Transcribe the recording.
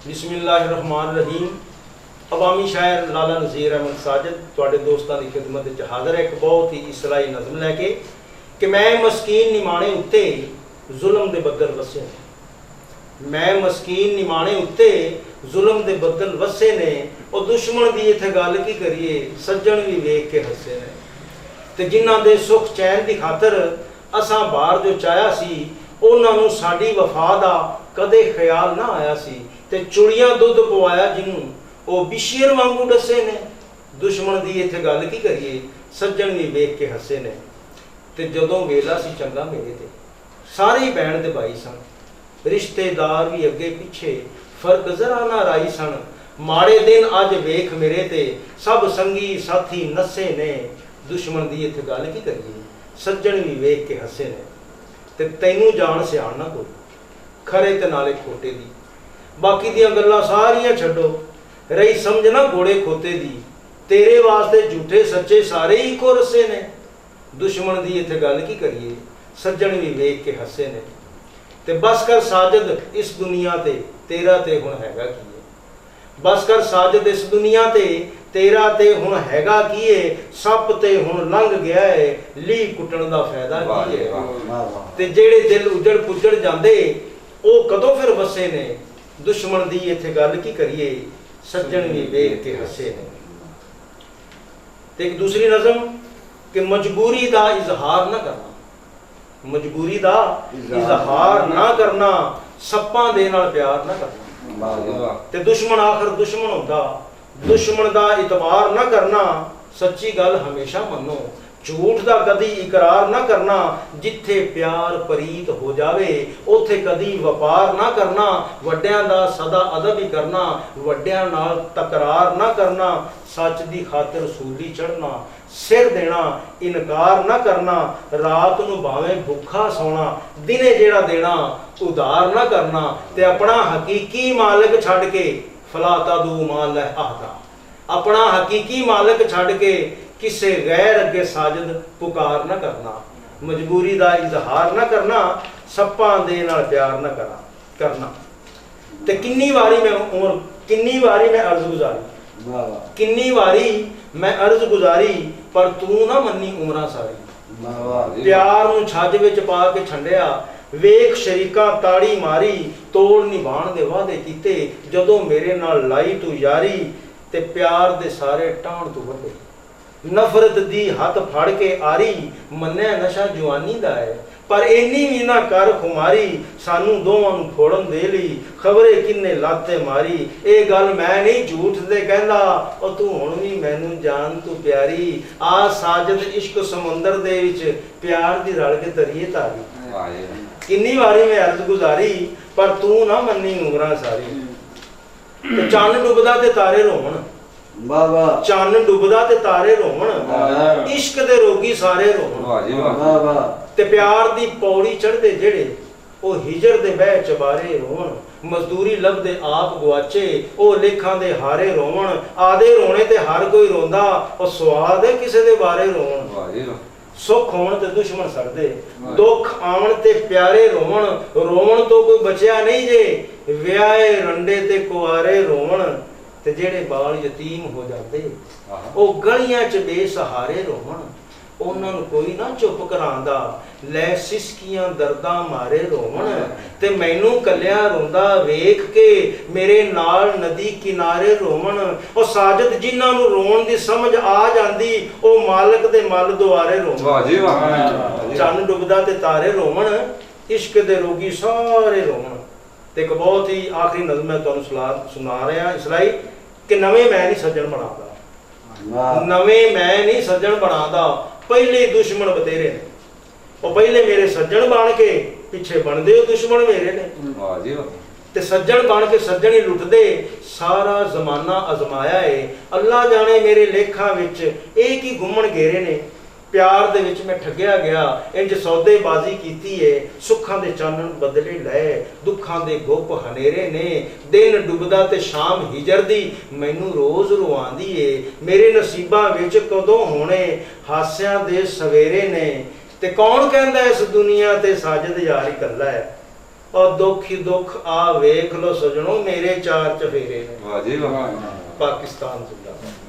बिस्मिल्लाहिर्रहमानिर्रहीम। अवामी शायर लाला नज़ीर अहमद साजिद तुहाडे दोस्तां दी खिदमत विच हाज़र है एक बहुत ही इसलाही नज़म लैके कि मैं मस्कीन निमाणे उत्ते जुल्म दे बदल वसे ने। मैं मस्कीन निमाणे उत्ते जुल्म दे बदल वसे ने। और दुश्मन दी इत्थे गल की करिए सज्जन भी वेख के हसे ने। ते जिन्हां दे सुख चैन दी खातर असां बाहर जो चाया सी उन्हां नूं साडी वफा दा कदे ख्याल ना आया सी। ते चुड़ियां दुध पवाया जिन्नू वो बिशेर वांगू डसे ने। दुश्मन दी इत्थे गल की करिए सज्जन भी वेख के हसे ने। ते जदों वेला सी चंगा मेरे ते सारे ही भैन दे भाई सन। रिश्तेदार भी अगे पिछे फर्क जरा ना राई सन। माड़े दिन अज वेख मेरे ते सब संगी साथी नसे ने। दुश्मन दी इत्थे गल की करिए सज्जन भी वेख के हसे ने। ते तैनू जान सियाण ना कोई खरे ते नाले खोटे दी। बाकी दियां गल्लां सारियां छड्डो रही समझ ना घोड़े खोते दी। तेरे वास्ते झूठे सच्चे सारे ही इको रस्से ने। दुश्मन दी इत्थे गल की करिए सज्जन भी वेख के हसे ने। ते बस कर साजिद इस दुनिया ते तेरा ते हुण हैगा की है। बस कर साजिद इस दुनिया ते तेरा ते हुण हैगा की है। सप ते हुण लंघ गया है ली कुटण दा फायदा की है। ते जेड़े दिल उजड़ पुजड़ जांदे ओ कदों फिर वसे ने। दुश्मन दी इत्थे गल की करिए सज्जन भी वेख के हसे ने। ते एक दूसरी नज़म कि मजबूरी दा इजहार ना करना। मजबूरी दा इजहार ना करना सप्पां दे नाल प्यार ना करना। ते दुश्मन आखिर दुश्मन होंदा। दुश्मन दा इतबार ना करना। सच्ची गल हमेशा मनो झूठ दा कदी इकरार ना करना। जिथे प्यार परीत हो जावे उथे कदी वपार ना करना। वड्डियां दा सदा अदब ही करना। वड्डियां नाल तकरार ना करना। सच दी खातिर सूली चढ़ना सिर देना इनकार ना करना। रात नूं भावें भुखा सोना दिने जेड़ा देना उधार ना करना। ते अपना हकीकी मालिक छड़ के फलाता दू माल आहदा। अपना हकीकी मालिक छड़ के किसे गैर अगे साजिद पुकार ना करना। मजबूरी दा इजहार ना करना सप्पां दे नाल प्यार ना करना। ते किन्नी वारी मैं अर्ज गुजारी किन्नी वारी मैं अर्ज गुजारी पर तू ना मन्नी उमरां सारी। प्यार नूं छज विच पा के छंडिया वेख शरीकां ताड़ी मारी। तोड़ निभाण दे वादे कीते जदों मेरे नाल लाई तू यारी। ते प्यार दे सारे टाण तू वड्डे नफरत दी हथ फड़ के आरी। मन्निया नशा जवानी दा है पर इन्नी भी ना कर खुमारी। सानू दोवां नूं फोड़न दे लई खबरे किन्ने लाते मारी। ए गल मैं नहीं झूठ दे कहंदा ओ तू हुण भी मैनू जान तू प्यारी। आ साजिद इश्क समुंदर दे विच प्यार दी रल के तरीए तारी। किन्नी वारी मैं अर्ज गुजारी पर तू ना मन्नी उमरां सारी। चन्न डुबदा ते तारे रोवण चन्न डुबदा ते तारे रोवण इश्क दे रोगी सारे रोवण। ते प्यार दी पौड़ी चढ़दे जेड़े ओ हिजर दे बह चबारे रोवण। मजदूरी लभदे आप गुआचे ओ लेखां दे हारे रोवण। आदे रोने ते हर कोई रोंदा ओ स्वाद है किसे दे बारे रोवण। सुख होण ते दुश्मन सड़दे दुख आवन ते प्यारे रोवण। रोवण तो कोई बचिया नहीं जे विआहे रंडे ते कुआरे रोवण। ते जेड़े बाल यतीम हो जाते ओ गलियां च बेसहारे रोवण। उन्हां नूं कोई ना चुप करांदा लै सिसकियां दर्दां मारे रोवण। ते मैनू कलिया रोंदा वेख के मेरे नाल नदी किनारे रोवण। ओ साजिद जिन्हां नूं रोण दी समझ आ जांदी ओ मालिक दे मल दुआरे रोवण। चन्न डुबदा ते तारे रोवण इश्क दे रोगी सारे रोवण। ते एक बहुत ही आखिरी नज़म मैं तुहानूं सुना रहा इसलाई कि नवे मैं नहीं सज्जन बनांदा। नवे मैं नहीं सज्जन बनांदा पहले दुश्मन बतेरे ने। और पहले मेरे सज्जन बन के पिछे बनदे दुश्मन मेरे ने। ते सज्जन बन के सज्जन ही लुटदे सारा जमाना अजमाया है। अल्लाह जाने मेरे लेखा विच एक ही घुमण घेरे ने। प्यार दे विच मैं ठगिया गया इंज सौदेबाजी कीती है। सुखां दे चानण बदले लै दुखां दे गुप हनेरे ने। दिन डुबदा ते शाम हिजर दी मैनू रोज रुआंदी है। मेरे नसीबां विच कदों होणे हासियां दे सवेरे ने। ते कौन कहंदा इस दुनिया ते साजिद यार इकल्ला है। ਔਰ ਦੁੱਖ ਹੀ ਦੁੱਖ ਆ ਵੇਖ ਲੋ ਸਜਣੋ, ਮੇਰੇ ਚਾਰ ਚਫੇਰੇ ਨੇ। ਵਾਹ ਜੀ ਵਾਹ। ਪਾਕਿਸਤਾਨ ਜ਼ਿੰਦਾਬਾਦ।